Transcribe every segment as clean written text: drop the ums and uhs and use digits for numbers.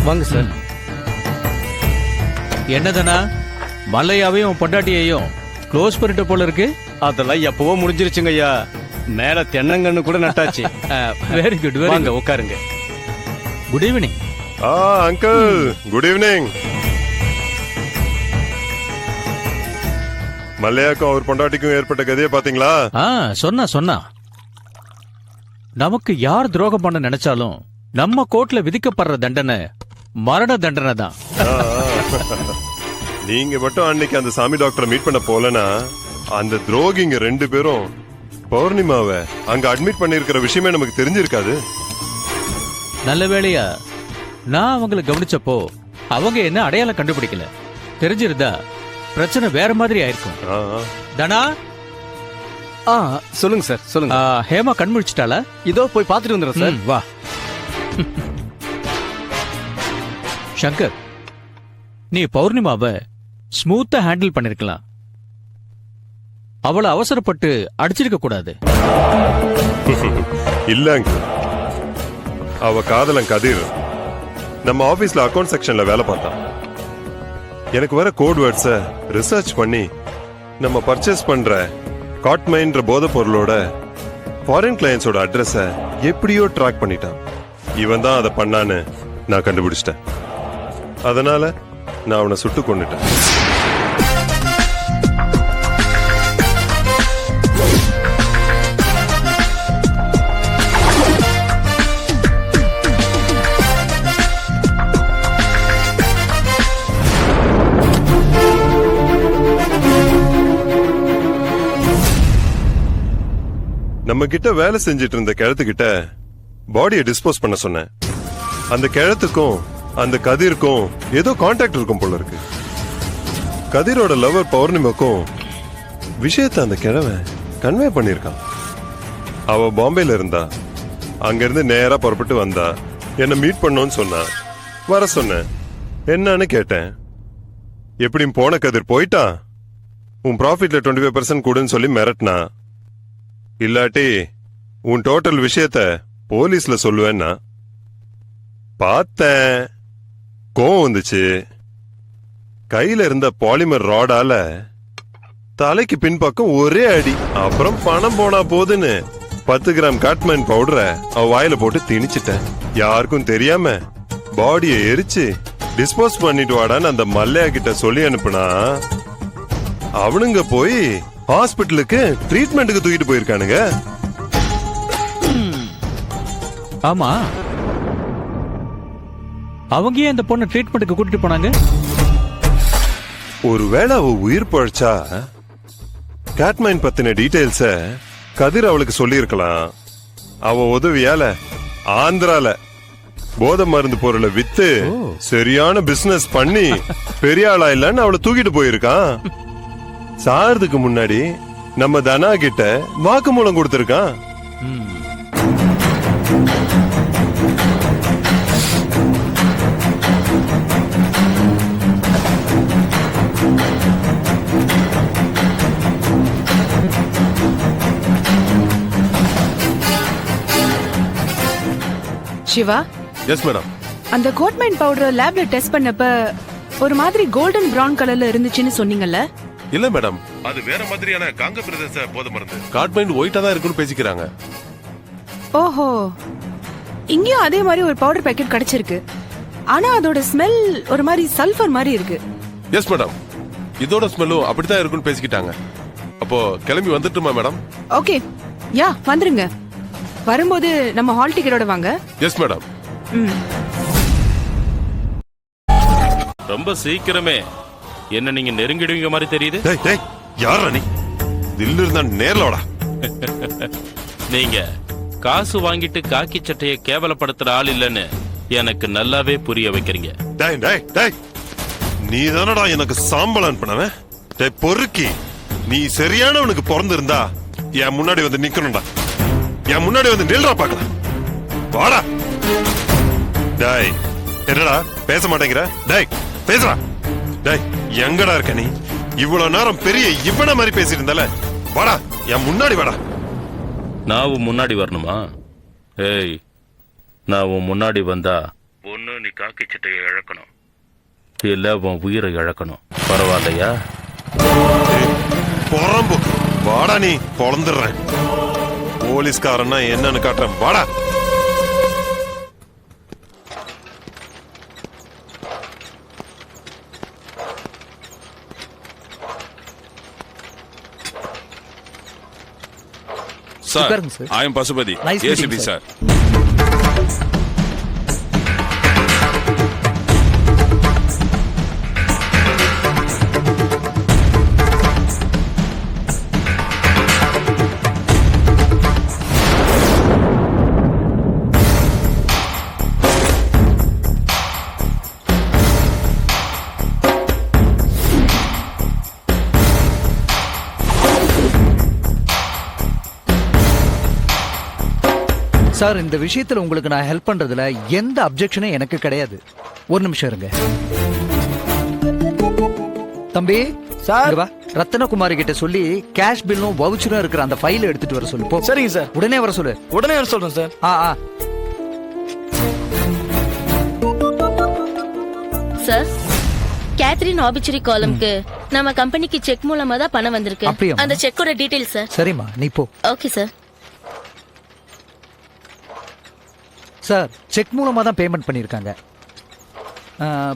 வாங்க சார். என்னதானா மல்லையாவையும் உன் பொண்டாட்டியையும் க்ளோஸ் பண்ணிட்ட போல இருக்கு. அதெல்லாம் எப்பவோ முடிஞ்சிருச்சுங்க ஐயா. மேல தென்னங்கன்னு கூட நட்டாச்சு. வெரி குட், வெரி வாங்க குட். உட்காருங்க. Good evening. Uncle good evening. மல்லையாக்கும் அவர் பொண்டாட்டிக்கும் ஏற்பட்ட கதையை பாத்தீங்களா? சொன்னா நமக்கு யார் துரோகம் பண்ண நினைச்சாலும் நம்ம கோர்ட்ல விதிக்கப்படுற தண்டனை மரண தண்டனை தான். நீங்க மட்டும் அன்னைக்கு அந்த சாமி டாக்டரை மீட் பண்ண போலனா அந்த துரோகிங்க 2 பேரும் பௌர்ணிமாவை அங்க அட்மிட் பண்ணிருக்கிற விஷயமே நமக்கு தெரிஞ்சிருக்காது. நல்ல வேளையா நான் அவங்களை கவனிச்சப்போ அவங்க என்ன அடையாளம் கண்டுபிடிக்கல. தெரிஞ்சிருந்தா பிரச்சனை வேற மாதிரி ஆயிருக்கும். தனா, சொல்லுங்க சார், சொல்லுங்க. ஹேமா கண் முழிச்சிட்டாளா? இதோ போய் பாத்துட்டு வந்துடுறேன் சார். வா. சங்கர், நீ பௌர்ணிமாவை ஸ்மூத்தா ஹேண்டில் பண்ணிருக்கலாம். அவளை அவசரப்பட்டு அடிச்சிருக்க கூடாது. இல்லங்க, அவ காதலன் கதிர் நம்ம ஆபீஸ்ல அக்கவுண்ட் செக்ஷன்ல வேலை பார்த்தான். எனக்கு வர கோட் வேர்ட்ஸ ரிசர்ச் பண்ணி நம்ம பர்ச்சேஸ் பண்ற காட்மைன்ற போதை பொருளோட ஃபாரின் கிளையன்ஸோட அட்ரஸ எப்படியோ ட்ராக் பண்ணிட்டான். இவன் தான் அதை பண்ணான்னு நான் கண்டுபிடிச்சிட்டேன். அதனால நான் அவனை சுட்டு கொண்டுட்டேன். நம்ம கிட்ட வேலை செஞ்சிட்டு இருந்த கிழத்துக்கிட்ட பாடியை டிஸ்போஸ் பண்ண சொன்னேன். அந்த கிழத்துக்கும் அந்த கதிருக்கும் ஏதோ கான்டாக்ட் இருக்கும் போல இருக்கு. கதிரோட லவர் பௌர்ணிமாக்கும் விஷயத்தை அந்த கிழவன் கன்வே பண்ணிருக்கான். அவ பாம்பேல இருந்தா, அங்கிருந்து நேரா புறப்பட்டு வந்தா. என்ன மீட் பண்ணோன்னு சொன்னா. வர சொன்னேன். என்னன்னு கேட்டேன். எப்படியும் போன கதிர் போயிட்டான். உன் ப்ராஃபிட்ல 25% கூடுன்னு சொல்லி மிரட்டினா. இல்லாட்டி உன் டோட்டல் விஷயத்த போலீஸ்ல சொல்லுவேன்னா. பார்த்தேன், கோவம் வந்துச்சு. கையில இருந்த பாலிமர் ராடால தலைக்கு பின்பக்கம் ஒரே அடி. அப்புறம் பணம் போனா போதுன்னு 10 கிராம் காட்மைன் பவுடரை அவ வாயில போட்டு திணிச்சிட்டேன். யாருக்கும் தெரியாம பாடியை எரிச்சு டிஸ்போஸ் பண்ணிட்டு வாடான்னு அந்த மல்லையா கிட்ட சொல்லி அனுப்புனா அவனுங்க போய் ஹாஸ்பிட்டலுக்கு ட்ரீட்மெண்ட்டுக்கு தூக்கிட்டு போயிருக்கானுங்க. ஆமா, அவங்க ஏன் இந்த பொண்ணு ட்ரீட்மெண்ட்டுக்கு கூட்டிட்டு போனாங்க? ஒருவேளை அவ உயிர் பழைச்சா காட்மைன் பத்தின டீடைல்ஸ கதிர் அவளுக்கு சொல்லி இருக்கலாம். அவ உதவியால ஆந்திரால போதை மருந்து பொருளை வித்து சரியான பிசினஸ் பண்ணி பெரிய ஆளா இல்லன்னு அவளை தூக்கிட்டு போயிருக்கான். சாகிறதுக்கு முன்னாடி நம்ம தனா கிட்ட வாக்குமூலம் கொடுத்திருக்கான். Siva, yes madam. அந்த கோட்மைன் பவுடர் லேப்ல டெஸ்ட் பண்ணப்ப ஒரு மாதிரி கோல்டன் பிரவுன் கலர்ல இருந்துச்சுன்னு சொன்னீங்கல்ல? இல்ல மேடம், அது வேற மாதிரியான காங்க பிரதேச போதை மருந்து. காட்மைன் ஒயிட்டா தான் இருக்குன்னு பேசிக்கிறாங்க. ஓஹோ, இங்கேயும் அதே மாதிரி ஒரு பவுடர் பேக்கெட் கிடைச்சிருக்கு. ஆனா அதோட ஸ்மெல் ஒரு மாதிரி சல்ஃபர் மாதிரி இருக்கு. எஸ் மேடம், இதோட ஸ்மெல்லும் அப்படித்தான் இருக்குன்னு பேசிக்கிட்டாங்க. அப்போ கிளம்பி வந்துட்டுமா மேடம்? ஓகே, யா வந்துருங்க. வரும்போது நம்ம ஹால் டிக்கெட்டோட வாங்க. Yes madam. ரொம்ப சீக்கிரமே என்ன நீங்க நெருங்கிடுவீங்க மாதிரி தெரியுது. யாரா நீ? தில்லு இருந்தா நேர்லோடா. நீங்க காசு வாங்கிட்டு காக்கி சட்டையை கேவலப்படுத்துற ஆள் இல்லன்னு எனக்கு நல்லாவே புரிய வைக்கிறீங்க. நீ தானடா எனக்கு சாம்பல் அனுப்பினவன். பொறுக்கி, நீ சரியானவனுக்கு பிறந்திருந்தா என் முன்னாடி வந்து நிக்கணும்டா. என் முன்னாடி வந்து நில்றா பாக்கலாம். வாடா. டேய், என்னடா பேச மாட்டேங்கிற? டேய் பேசுறா. டேய், எங்கடா இருக்க நீ? இவ்வளவு நேரம் பெரிய இவன மாதிரி பேசிட்டு இருந்தால. வாடா, என் முன்னாடி வாடா. நான் முன்னாடி வரணுமா? ஏய், நான் முன்னாடி வந்தா ஒண்ணு நீ காக்கி சட்டையை இழக்கணும், இல்ல உன் உயிரை இழக்கணும். பரவாயில்லையா? பொறம்பு வாடா, நீ பொழந்துடுறேன். போலீஸ்காரன்னா என்னன்னு காட்டுறேன், வாடா. Sir, உட்காருங்க sir. I am Pasupati, Nice meeting, ACP sir. sir. Sir, இந்த விஷயத்துல உங்களுக்கு நான் ஹெல்ப் பண்றதுல எந்த அப்ஜெக்ஷனும் எனக்கு கிடையாது. ஒரு நிமிஷம் இருங்க. தம்பி சார். இங்க வா. ரத்னகுமாரி கிட்ட சொல்லி கேஷ் பில்லும் வவுச்சரும் இருக்கிற அந்த ஃபைலை எடுத்துட்டு வர சொல்லு. போ. சரிங்க சார். உடனே வர சொல்லு. உடனே வர சொல்றேன் சார். ஆ. சார், கேத்ரின் ஆபிச்சரி காலம்க்கு நம்ம கம்பெனிக்கு செக் மூலமா தான் பணம் வந்திருக்கு. அப்படியா? அந்த செக்கோட டீடைல் சார். சரிம்மா, நீ போ. Okay sir. சார், செக் மூலமா தான் பேமெண்ட் பண்ணிருக்காங்க.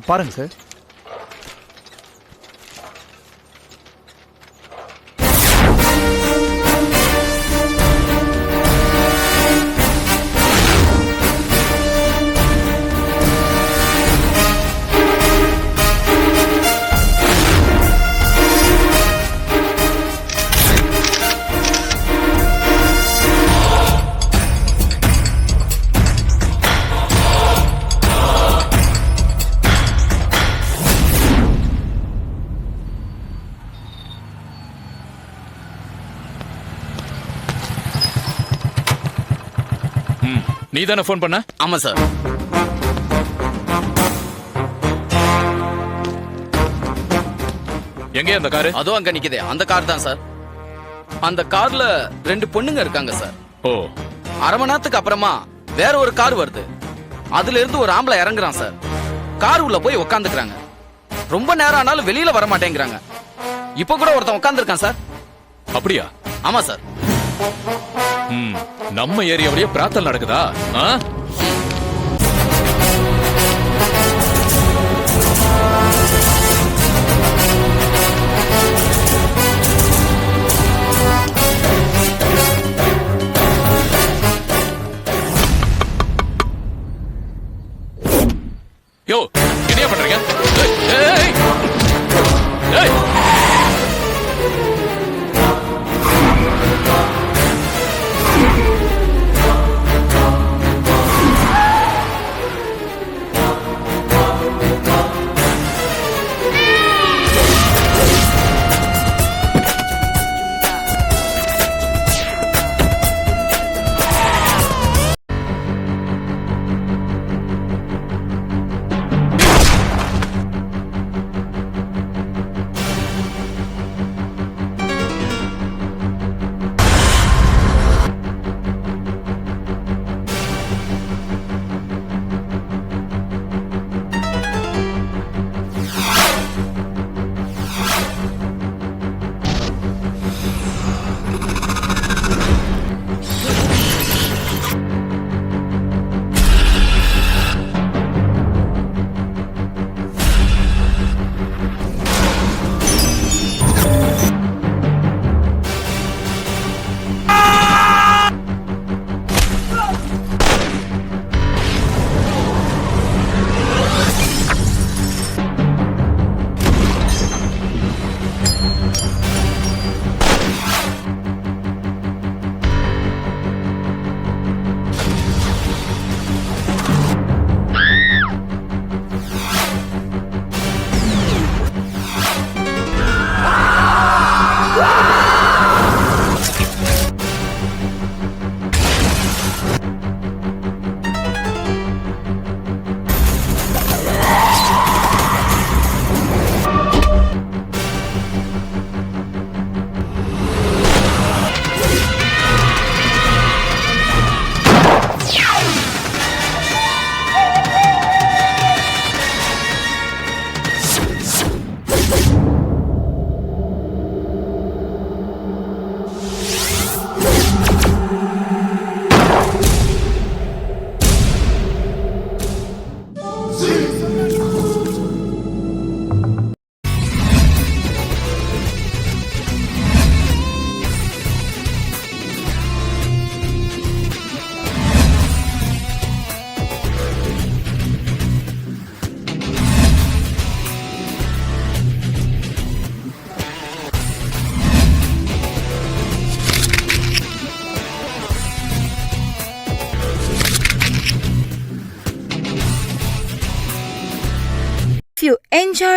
பாருங்க சார். நீ தானே ஃபோன் பண்ண? ஆமா சார். எங்கே அந்த காரு? அதோ அங்க நிக்குதே, அந்த கார் தான் சார். அந்த கார்ல 2 பொண்ணுங்க இருக்காங்க சார். ஓ, அரை மணி நேரத்துக்கு அப்புறமா வேற ஒரு கார் வருது. அதுல இருந்து ஒரு ஆம்பளை இறங்குறான் சார். கார் உள்ள போய் உட்காந்துக்கிறாங்க. ரொம்ப நேரம் ஆனாலும் வெளியில வர மாட்டேங்கிறாங்க. இப்ப கூட ஒருத்தன் உட்காந்துருக்கான் சார். அப்படியா? ஆமா சார். நம்ம ஏரியாவிலேயே பிரார்த்தனை நடக்குதா? யோ, என்ன பண்றீங்க? ஏய், ஏய், ஏய்.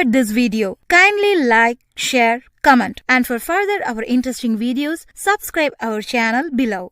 enjoyed this video, kindly like, share, comment, and for further our interesting videos, subscribe our channel below.